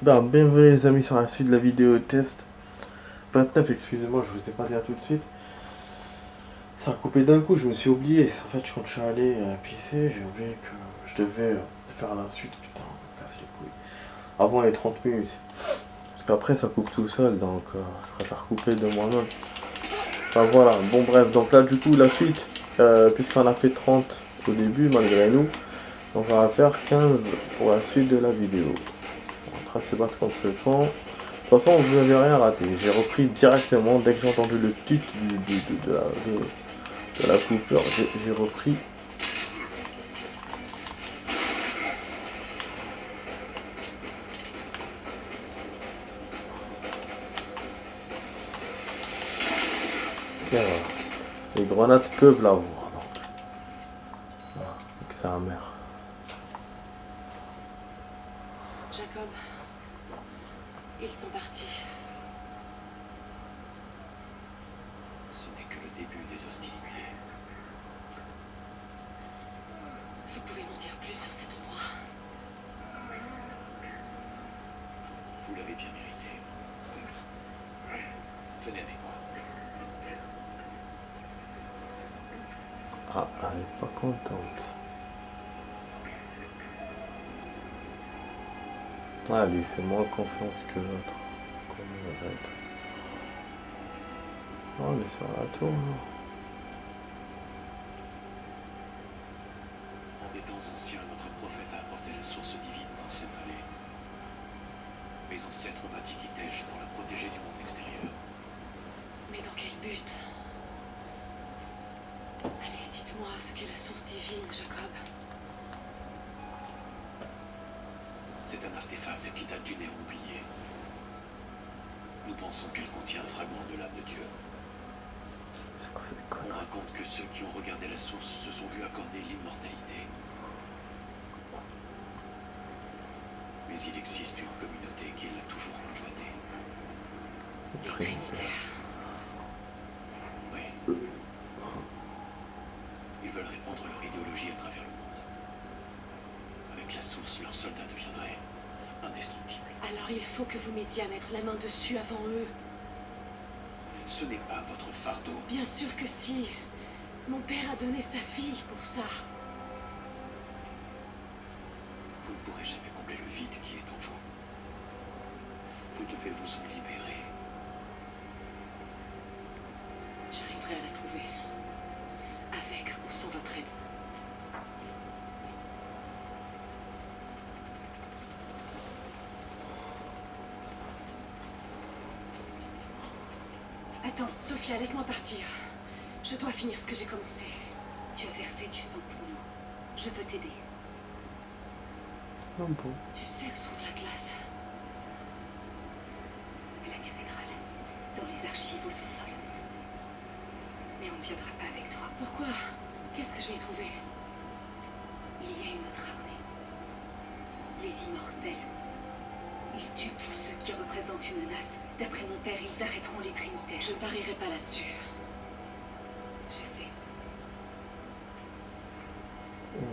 Bienvenue les amis sur la suite de la vidéo test 29, excusez-moi, je vous ai pas dit à tout de suite. Ça a coupé d'un coup, je me suis oublié. En fait, quand je suis allé pisser, j'ai oublié que je devais faire la suite. Putain, casse les couilles. Avant les 30 minutes. Parce qu'après, ça coupe tout seul, donc je préfère couper de moi-même. Enfin voilà, bon bref, donc là du coup, la suite, puisqu'on a fait 30 au début, malgré nous, on va faire 15 pour la suite de la vidéo. En train de se battre contre ce camp. De toute façon, vous n'avez rien raté. J'ai repris directement, dès que j'ai entendu le titre de la coupure, j'ai repris. Et voilà. Les grenades peuvent l'avoir. Donc, voilà. Donc c'est amer. Jacob, ils sont partis. Ce n'est que le début des hostilités. Vous pouvez m'en dire plus sur cet endroit? Vous l'avez bien mérité. Venez avec moi. Ah, elle est pas contente. Ah, lui fait moins confiance que l'autre. Oh, on est sur la tour. En des temps anciens, notre prophète a apporté la source divine dans cette vallée. Mes ancêtres bâtis Kitej pour la protéger du monde extérieur. Mais dans quel but? Allez, dites-moi ce qu'est la source divine, Jacob. C'est un artefact qui date d'une ère oubliée. Nous pensons qu'elle contient un fragment de l'âme de Dieu. C'est quoi cette connerie? On raconte que ceux qui ont regardé la source se sont vus accorder l'immortalité. Mais il existe une communauté qui l'a toujours convoitée. Les Trinitaires. Oui. Ils veulent répandre leur idéologie à travers le monde. Avec la source, leurs soldats deviendraient indestructibles. Alors il faut que vous m'aidiez à mettre la main dessus avant eux. Ce n'est pas votre fardeau. Bien sûr que si. Mon père a donné sa vie pour ça. Vous ne pourrez jamais combler le vide qui est en vous. Vous devez vous en libérer. J'arriverai à la trouver. Avec ou sans votre aide. Attends, Sophia, laisse-moi partir. Je dois finir ce que j'ai commencé. Tu as versé du sang pour nous. Je veux t'aider. Ah bon. Tu sais où se trouve l'Atlas? À la cathédrale, dans les archives au sous-sol. Mais on ne viendra pas avec toi. Pourquoi? Qu'est-ce que je vais y trouver? Il y a une autre armée. Les immortels. Ils tuent tous ceux qui représentent une menace. D'après mon père, ils arrêteront les Trinitaires. Je parierai pas là-dessus. Je sais.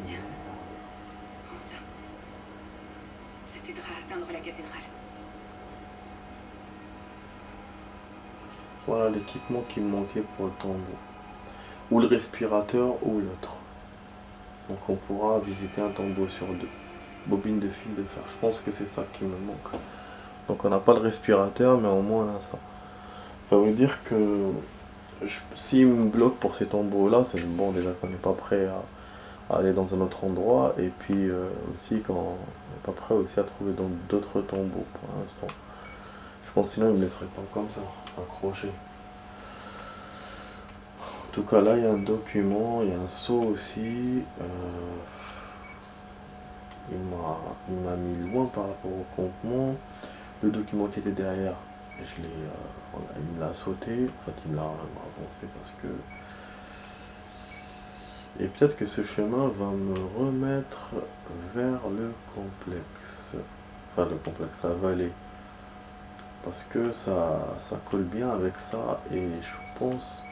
Tiens. Prends ça. Ça t'aidera à atteindre la cathédrale. Voilà l'équipement qui me manquait pour le tombeau. Ou le respirateur ou l'autre. Donc on pourra visiter un tombeau sur deux. Bobine de fil de fer. Je pense que c'est ça qui me manque. Donc on n'a pas le respirateur, mais au moins on a ça. Ça veut dire que s'il me bloque pour ces tombeaux-là, c'est bon déjà qu'on n'est pas prêt à aller dans un autre endroit. Et puis aussi quand on n'est pas prêt aussi à trouver dans d'autres tombeaux pour l'instant. Je pense sinon il me laisserait pas comme ça, accroché. En tout cas là il y a un document, il y a un sceau aussi. Il m'a mis loin par rapport au campement. Le document qui était derrière, il me l'a sauté. En fait, il me l'a avancé parce que. Et peut-être que ce chemin va me remettre vers le complexe. Enfin, le complexe, la vallée. Parce que ça colle bien avec ça. Et je pense,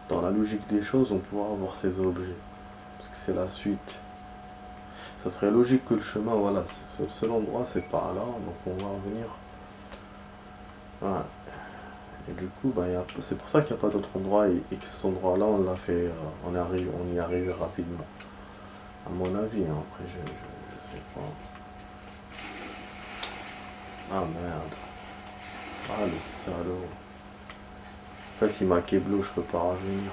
dans la logique des choses, on pourra avoir ces objets. Parce que c'est la suite. Ça serait logique que le chemin, voilà, ce seul endroit c'est par là, donc on va revenir. Voilà. Et du coup, bah, c'est pour ça qu'il n'y a pas d'autre endroit et que cet endroit-là, on l'a fait, on y est arrivé rapidement. À mon avis, hein. Après je sais pas. Ah merde. Ah le salaud. En fait, il m'a keblo, je peux pas revenir.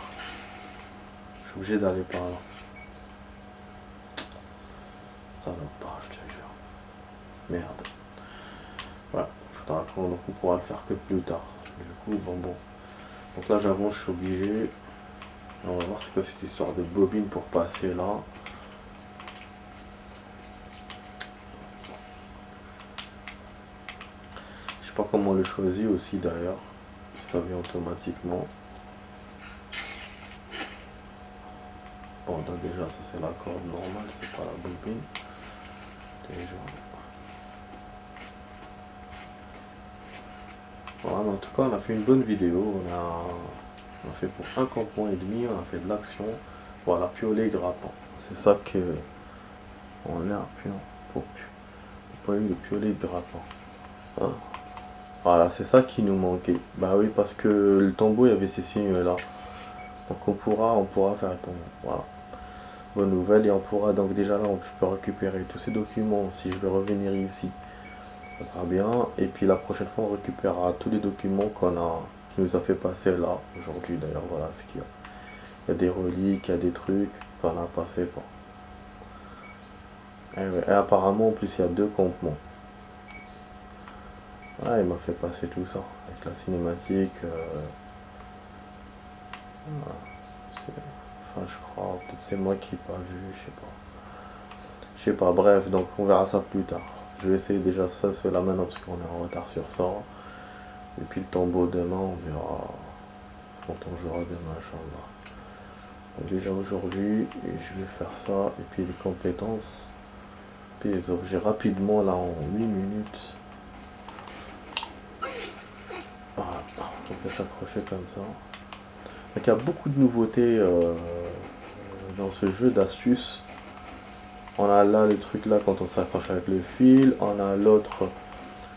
Je suis obligé d'aller par là. Salopard, je te jure. Merde. Voilà, faudra qu'on pourra le faire que plus tard. Du coup, bon. Donc là, j'avance, je suis obligé. On va voir c'est quoi cette histoire de bobine pour passer là. Je sais pas comment on le choisit aussi d'ailleurs. Ça vient automatiquement. Bon, donc déjà, ça c'est la corde normale, c'est pas la bobine. Déjà. Voilà, en tout cas, on a fait une bonne vidéo. On a fait pour un campement et demi, on a fait de l'action. Voilà, piolet grappant. C'est ça que on a. Pour pas eu le piolet grappant. Hein. Voilà, c'est ça qui nous manquait. Bah oui, parce que le tombeau, il y avait ces signes là. Donc on pourra faire le tombeau. Voilà. Bonne nouvelle, et on pourra donc déjà là, je peux récupérer tous ces documents si je vais revenir ici. Ça sera bien. Et puis la prochaine fois, on récupérera tous les documents qui nous a fait passer là aujourd'hui. D'ailleurs, voilà ce qu'il y a. Il y a des reliques, il y a des trucs qu'on a passé pour. Et apparemment, en plus, il y a 2 campements. Ah, il m'a fait passer tout ça avec la cinématique. Enfin, je crois, peut-être c'est moi qui n'ai pas vu, je sais pas. Je sais pas, bref, donc on verra ça plus tard. Je vais essayer déjà ça, cela maintenant, parce qu'on est en retard sur ça. Et puis le tombeau demain, on verra quand on jouera demain, Inch'Allah. Donc déjà aujourd'hui, je vais faire ça, et puis les compétences, puis les objets rapidement, là, en 8 minutes. Voilà, on peut s'accrocher comme ça. Donc il y a beaucoup de nouveautés dans ce jeu d'astuces. On a là le truc là quand on s'accroche avec le fil, on a l'autre,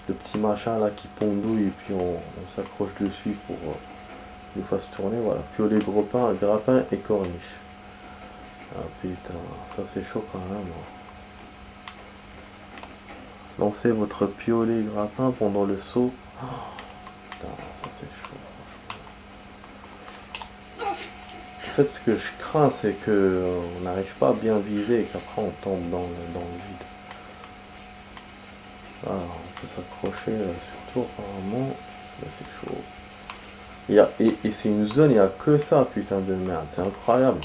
le petit machin là qui pendouille et puis on s'accroche dessus pour qu'il nous fasse tourner. Voilà, piolet, grappin et corniche. Ah putain, ça c'est chaud quand même. Lancez votre piolet grappin pendant le saut. Oh, putain, ça c'est chaud. En fait, ce que je crains, c'est que on n'arrive pas à bien viser et qu'après on tombe dans le vide. Ah, on peut s'accrocher surtout apparemment, mais c'est chaud. Et c'est une zone, il n'y a que ça, putain de merde, c'est incroyable.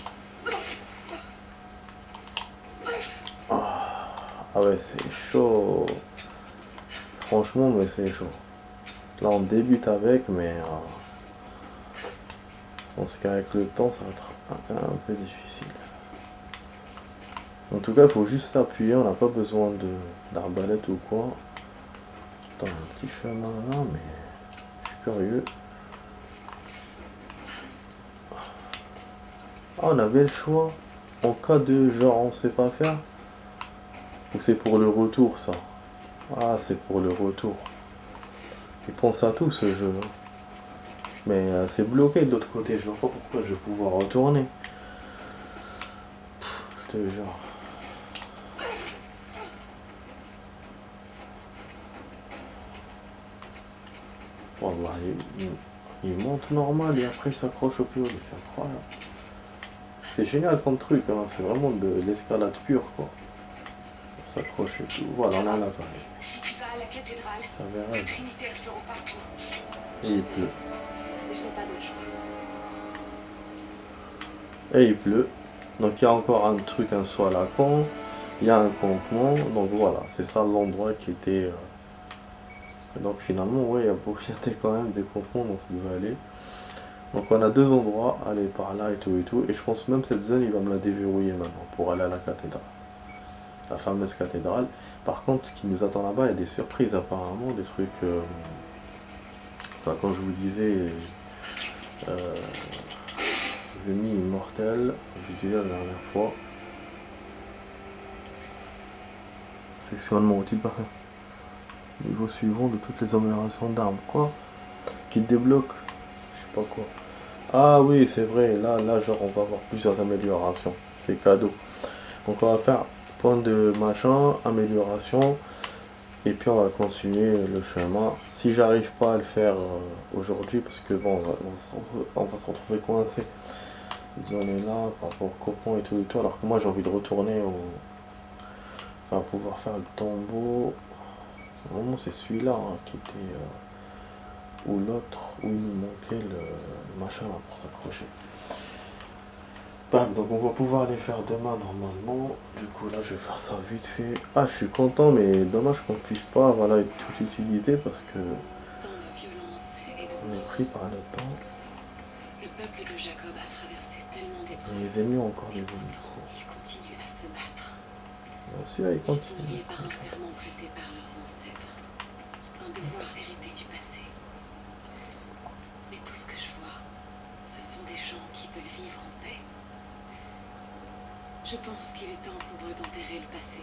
Ah ouais, c'est chaud. Franchement, mais c'est chaud. Là, on débute avec, mais je pense qu'avec le temps, ça va être un peu difficile. En tout cas, il faut juste s'appuyer, on n'a pas besoin d'arbalète ou quoi. Attends, un petit chemin là, mais je suis curieux. Ah, on avait le choix. En cas de genre, on sait pas faire. Ou c'est pour le retour, ça? Ah, c'est pour le retour. Il pense à tout, ce jeu. Mais c'est bloqué de l'autre côté. Je vois pas pourquoi je vais pouvoir retourner. Je te jure. Wallah, il monte normal et après il s'accroche au piolet. C'est incroyable. C'est génial comme truc. Hein. C'est vraiment de l'escalade pure, quoi. S'accroche et tout. Voilà, on a l'appareil. Tu vas à la cathédrale. Ça verra. Les trinitaires seront partout. Et il pleut. Mais je n'ai pas d'autre choix. Et il pleut. Donc il y a encore un truc, un saut à la con. Il y a un campement. Donc voilà, c'est ça l'endroit qui était... Donc finalement, ouais, il y a quand même des campements dont ça devait aller. Donc on a 2 endroits, aller par là et tout et tout. Et je pense même cette zone, il va me la déverrouiller maintenant pour aller à la cathédrale. La fameuse cathédrale. Par contre, ce qui nous attend là-bas, il y a des surprises apparemment, des trucs... Enfin, quand je vous disais... ennemis immortels, je vous disais la dernière fois. Perfectionnement outil parfait. Niveau suivant de toutes les améliorations d'armes. Quoi? Qui débloque? Je sais pas quoi. Ah oui, c'est vrai. Là, genre, on va avoir plusieurs améliorations. C'est cadeau. Donc, on va faire point de machin, amélioration. Et puis, on va continuer le chemin. Si j'arrive pas à le faire aujourd'hui, parce que bon, on va se retrouver coincé. On est là par rapport au copain et tout, alors que moi j'ai envie de retourner au. Enfin, pouvoir faire le tombeau. Vraiment, c'est celui-là hein, qui était. Ou l'autre, où il nous manquait le machin là, pour s'accrocher. Paf, donc on va pouvoir les faire demain normalement. Du coup, là, je vais faire ça vite fait. Ah, je suis content, mais dommage qu'on puisse pas voilà, tout utiliser parce que. Tant de violence et de On est mort. pris par le temps. Le peuple de Jacob a traversé tellement Et d'épreuves. les ennemis ont encore Et des ennemis. pourtant, ils continuent à se battre. Celui-là, il Ils sont continue. liés par un serment prêté par leurs ancêtres. Un devoir hérité du passé. Mais tout ce que je vois, ce sont des gens qui veulent vivre en paix. Je pense qu'il est temps pour eux d'enterrer le passé.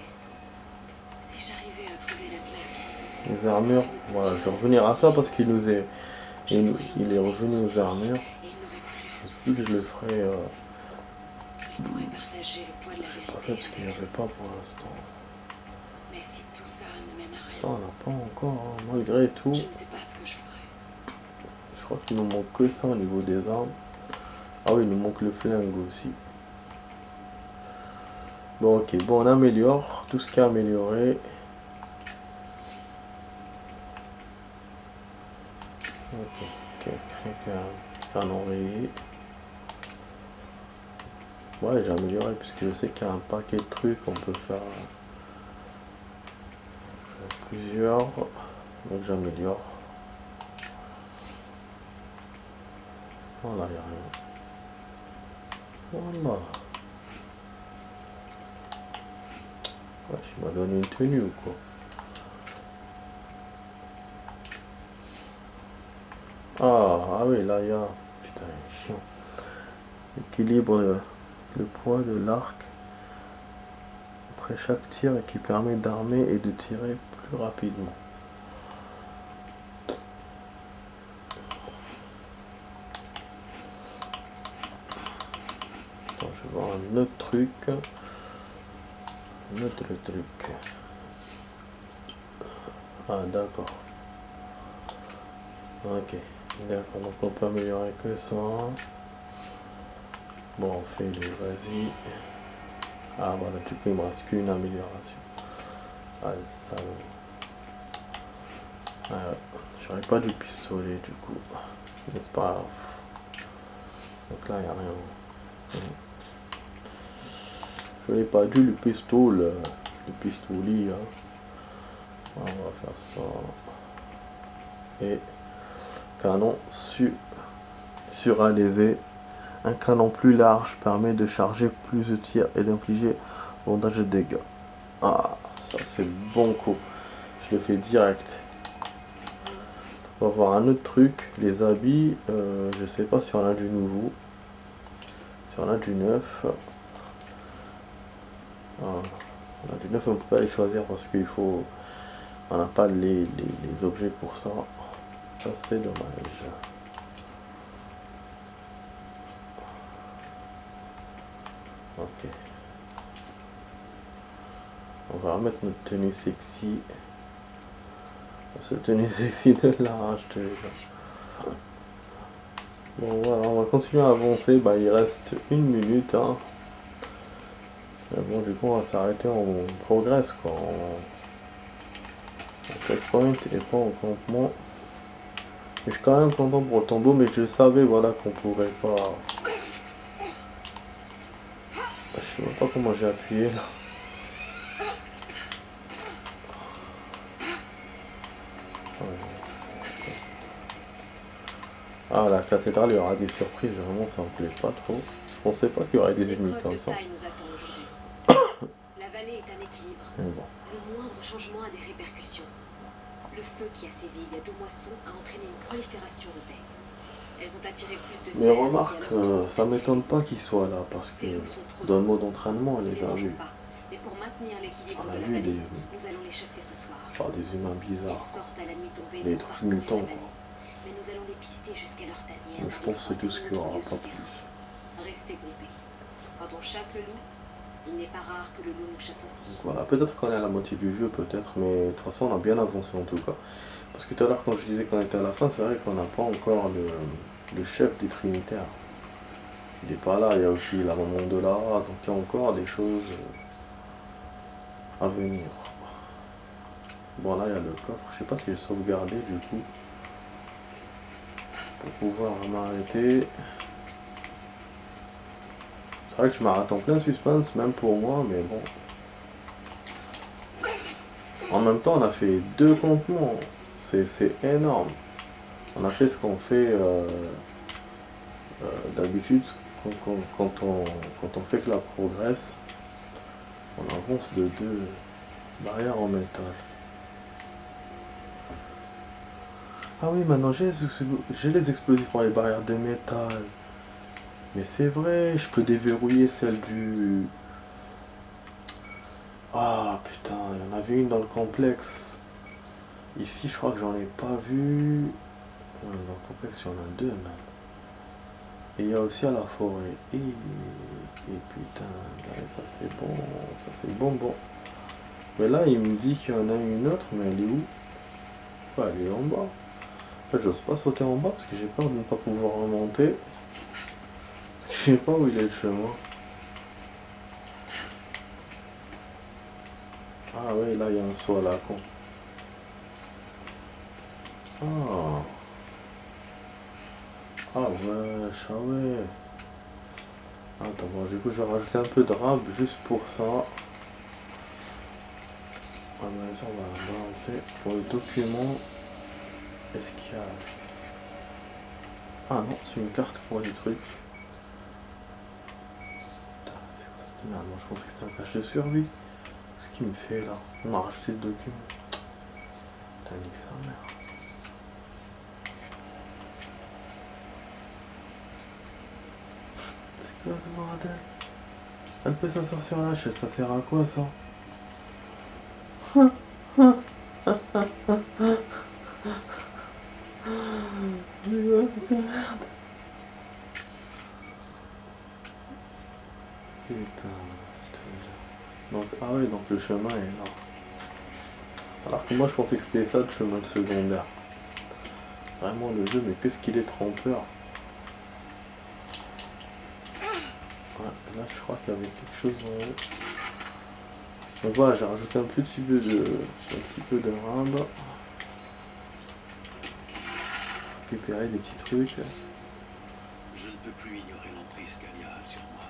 Si j'arrivais à trouver l'Atlas, Les armures, voilà, je vais revenir à ça parce qu'il nous est. Il est revenu aux armures. et ils n'auraient plus à Puis je le ferai. Je pourrais partager le poids de la J'ai vérité. pas fait parce qu'il n'y avait pas pour l'instant. Mais si tout ça ne mène à Ça, rien, on n'a pas encore, hein, malgré tout. je ne sais pas ce que je ferai. Je crois qu'il nous manque que ça au niveau des armes. Ah oui, il nous manque le flingue aussi. Bon, ok, bon, on améliore tout ce qui est amélioré. Ok, créer un canon rayé. Ouais, j'ai amélioré puisque je sais qu'il y a un paquet de trucs, on peut faire plusieurs. Donc j'améliore. Voilà, il n'y a rien. Voilà. Ouais, il m'a donné une tenue ou quoi? Ah oui, là il y a. Putain, il est chiant. Équilibre le poids de l'arc après chaque tir et qui permet d'armer et de tirer plus rapidement. Attends, je vais voir un autre truc. Un autre truc. Ah d'accord. Ok. D'accord, donc on peut améliorer que ça. Bon, on fait le vas-y. Ah voilà, du coup il me reste qu'une amélioration. Ah ça. Ah, j'aurais pas du pistolet du coup. Mais c'est pas grave. Donc là il n'y a rien. Je n'ai pas dû le pistolet. Le pistolet. Hein. On va faire ça. Et canon suralésé. Un canon plus large permet de charger plus de tirs et d'infliger davantage de dégâts. Ah, ça c'est bon coup. Je le fais direct. On va voir un autre truc. Les habits. Je sais pas si on a du nouveau. Si on a du neuf. Ah, on a du neuf, on ne peut pas les choisir parce qu'il faut. On n'a pas les objets pour ça. Ça c'est dommage. Ok. On va remettre notre tenue sexy. Cette tenue sexy de l'arrache déjà. Bon voilà, on va continuer à avancer. Bah il reste 1 minute. Hein. Mais bon du coup on va s'arrêter, on progresse quoi. En checkpoint et pas en campement. Je suis quand même content pour le tombeau, mais je savais voilà qu'on pourrait pas. Je sais même pas comment j'ai appuyé là. Ah la cathédrale, il y aura des surprises, vraiment ça me plaît pas trop. Je pensais pas qu'il y aurait des ennemis comme ça. Nous attend aujourd'hui. La vallée est un équilibre. Mais bon. Le moindre changement a des répercussions. Le feu qui a sévi il y a 2 moissons a entraîné une prolifération de baies. Elles ont attiré plus de Mais cerfs remarque, qui alors ont ça attiré. m'étonne pas qu'il soit là, parce que Ces loups sont trop dans le nombreux. mode entraînement, on Nous les a mangeons vus. pas. Mais pour maintenir maintenir l'équilibre On de a la vu vallée. des, Nous allons les chasser ce soir. genre des humains Ils bizarres. sortent à la nuit tombée Des pour trucs parcourir mutants, la quoi. vallée. Mais nous allons les pister jusqu'à leur tanière. Mais je pense que c'est tout ce qu'il y aura, pas plus. Restez groupés. Quand on chasse le loup, il n'est pas rare que le loup nous chasse aussi. Voilà, peut-être qu'on est à la moitié du jeu, peut-être, mais de toute façon on a bien avancé en tout cas. Parce que tout à l'heure quand je disais qu'on était à la fin, c'est vrai qu'on n'a pas encore le chef des Trinitaires. Il n'est pas là, il y a aussi la maman de Lara, donc il y a encore des choses à venir. Bon là il y a le coffre, je sais pas si est sauvegardé du coup. Pour pouvoir m'arrêter. C'est vrai que je m'arrête en plein suspense, même pour moi, mais bon. En même temps, on a fait 2 campements. C'est énorme. On a fait ce qu'on fait d'habitude quand on fait que la progresse. On avance de 2 barrières en métal. Ah oui, maintenant j'ai les explosifs pour les barrières de métal. Mais c'est vrai, je peux déverrouiller celle du... Ah putain, il y en avait une dans le complexe. Ici, je crois que j'en ai pas vu. Dans le complexe, il y en a 2 même. Et il y a aussi à la forêt. Et putain, là, ça c'est bon. Ça c'est bon. Mais là, il me dit qu'il y en a une autre, mais elle est où? Ouais, elle est en bas. En fait, j'ose pas sauter en bas parce que j'ai peur de ne pas pouvoir remonter. Je sais pas où il est le chemin. Ah oui, là il y a un saut à la con. Ah. Ah wesh, ah ouais. Attends, bon, du coup je vais rajouter un peu de rab juste pour ça. Ah mais ça on va balancer pour le document. Est-ce qu'il y a... Ah non, c'est une carte pour les trucs. Putain, c'est quoi cette merde? Moi je pensais que c'était un cache de survie. Qu'est-ce qu'il me fait là? On a rajouté le document. Putain, nique sa mère. C'est quoi ce bordel? Elle peut s'asseoir sur la chaise, ça sert à quoi ça? Putain, je te jure. Donc, ah oui, donc le chemin est là. Alors que moi je pensais que c'était ça le chemin de secondaire. Vraiment le jeu, mais qu'est-ce qu'il est trompeur. Ouais, là je crois qu'il y avait quelque chose en haut. Donc voilà, j'ai rajouté un petit peu de rab. Récupérer des petits trucs. Je ne peux plus ignorer l'emprise qu'Alia a sur moi.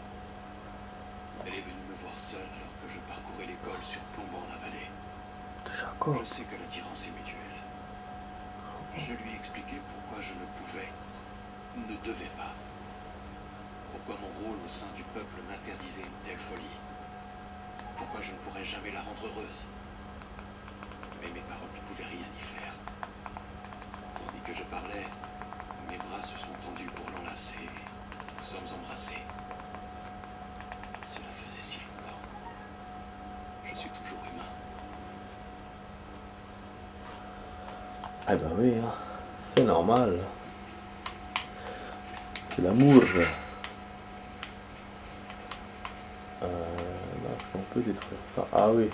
Elle est venue me voir seule alors que je parcourais l'école surplombant la vallée. Jacob. Je sais que l'attirance est mutuelle. Je lui ai expliqué pourquoi je ne pouvais, ne devais pas. Pourquoi mon rôle au sein du peuple m'interdisait une telle folie. Pourquoi je ne pourrais jamais la rendre heureuse. Mais mes paroles ne pouvaient rien y faire. Tandis que je parlais, mes bras se sont tendus pour l'enlacer. Nous sommes embrassés. Cela faisait si longtemps. Je suis toujours humain. Ah bah oui, hein. C'est normal. C'est l'amour. Là, est-ce qu'on peut détruire ça? Ah oui.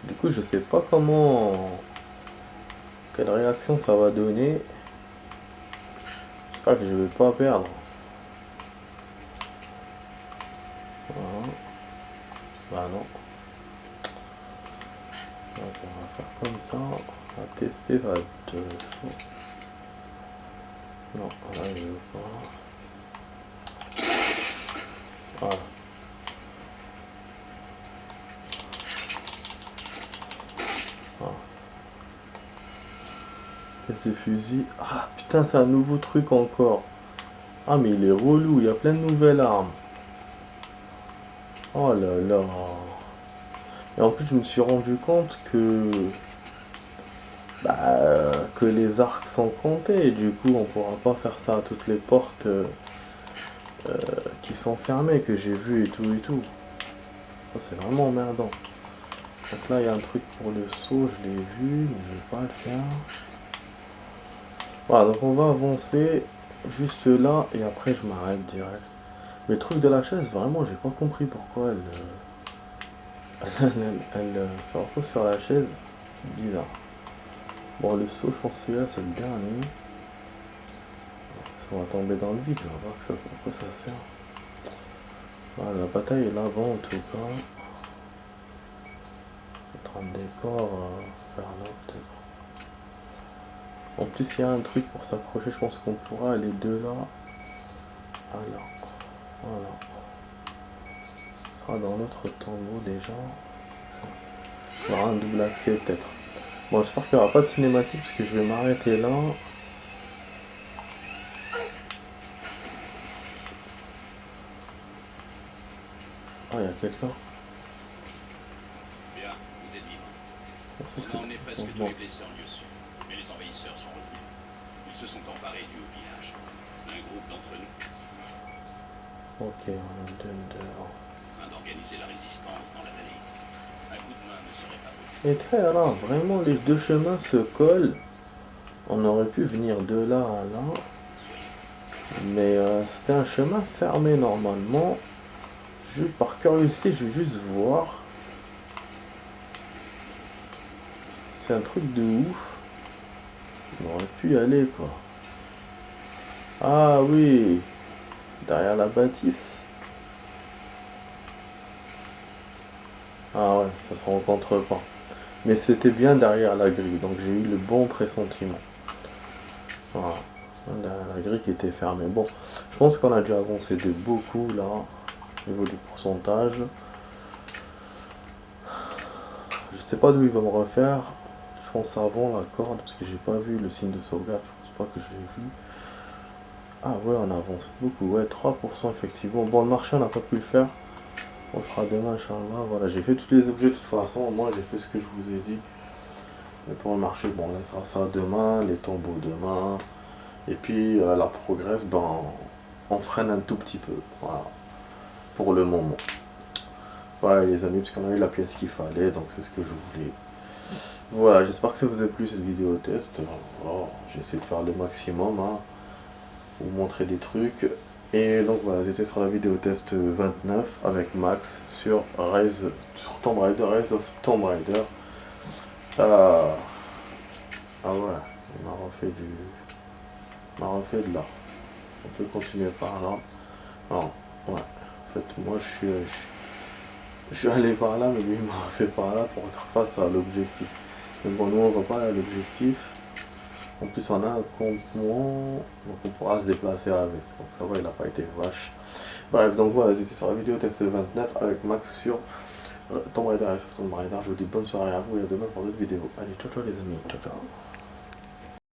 Du coup, je sais pas comment... Quelle réaction ça va donner. J'espère que je vais pas perdre. Voilà. Bah non. Donc on va faire comme ça. On va tester, ça va être chaud. Non, là il veut pas. Voilà. Voilà. Pièce de fusil. Ah putain, c'est un nouveau truc encore. Ah mais il est relou, il y a plein de nouvelles armes. Oh là là. Et en plus je me suis rendu compte que les arcs sont comptés et du coup on pourra pas faire ça à toutes les portes qui sont fermés que j'ai vu et tout. Ça, c'est vraiment emmerdant. Donc là, il y a un truc pour le saut, je l'ai vu, mais je vais pas le faire. Voilà, donc on va avancer juste là et après je m'arrête direct. Mais le truc de la chaise, vraiment, j'ai pas compris pourquoi elle se repose sur la chaise. C'est bizarre. Bon, le saut, je pense que celui-là, c'est le dernier. On va tomber dans le vide, on va voir que ça, pourquoi ça sert. Voilà, la bataille est là-bas en tout cas. Autre décor, Inferno peut-être. En plus, il y a un truc pour s'accrocher, je pense qu'on pourra aller de là à là. Voilà. Ce sera dans notre tombeau déjà. Il y aura un double accès peut-être. Bon, j'espère qu'il n'y aura pas de cinématique parce que je vais m'arrêter là. Ah, il y a quelqu'un. Bien, vous êtes libre. Merci. On a emmené presque tous Bon. les blessés en lieu sûr, mais les envahisseurs sont revenus. Ils se sont emparés du haut village. Un groupe d'entre nous Ok, on a dehors. en train d'organiser la résistance dans la vallée. Un coup de main ne serait pas beaucoup. Et très rare, vraiment les deux chemins se collent. On aurait pu venir de là à là. Mais c'était un chemin fermé normalement. Juste par curiosité, je vais juste voir. C'est un truc de ouf. On aurait pu y aller quoi. Ah oui. Derrière la bâtisse. Ah ouais, ça se rencontre pas. Mais c'était bien derrière la grille, donc j'ai eu le bon pressentiment. Voilà. Derrière la grille qui était fermée. Bon, je pense qu'on a déjà avancé de beaucoup là, au niveau du pourcentage. Je sais pas d'où il va me refaire. Je pense avant la corde, parce que j'ai pas vu le signe de sauvegarde, je pense pas que je l'ai vu. Ah ouais, on avance beaucoup, ouais, 3% effectivement. Bon, le marché on n'a pas pu le faire. On le fera demain, Inch'Allah. Voilà, j'ai fait tous les objets de toute façon. Moi, j'ai fait ce que je vous ai dit. Mais pour le marché, bon, on laissera ça demain. Les tombeaux demain. Et puis, la progresse, ben, on freine un tout petit peu. Voilà. Pour le moment. Voilà, les amis, parce qu'on a eu la pièce qu'il fallait. Donc, c'est ce que je voulais. Voilà, j'espère que ça vous a plu cette vidéo test. Voilà, j'ai essayé de faire le maximum. Hein, vous montrer des trucs. Et donc voilà, j'étais sur la vidéo test 29 avec Max sur Tomb Raider, Rise of Tomb Raider. Ah ouais, il m'a refait de là. On peut continuer par là. Non, ouais. En fait, moi je suis allé par là, mais lui il m'a refait par là pour être face à l'objectif. Mais bon, nous on va pas à l'objectif. En plus, on a un campement, donc on pourra se déplacer avec. Donc ça va, il n'a pas été vache. Bref, donc voilà, c'était sur la vidéo test 29 avec Max sur Tomb Raider et Tomb Raider. Je vous dis bonne soirée à vous et à demain pour d'autres vidéos. Allez, ciao ciao les amis, ciao ciao.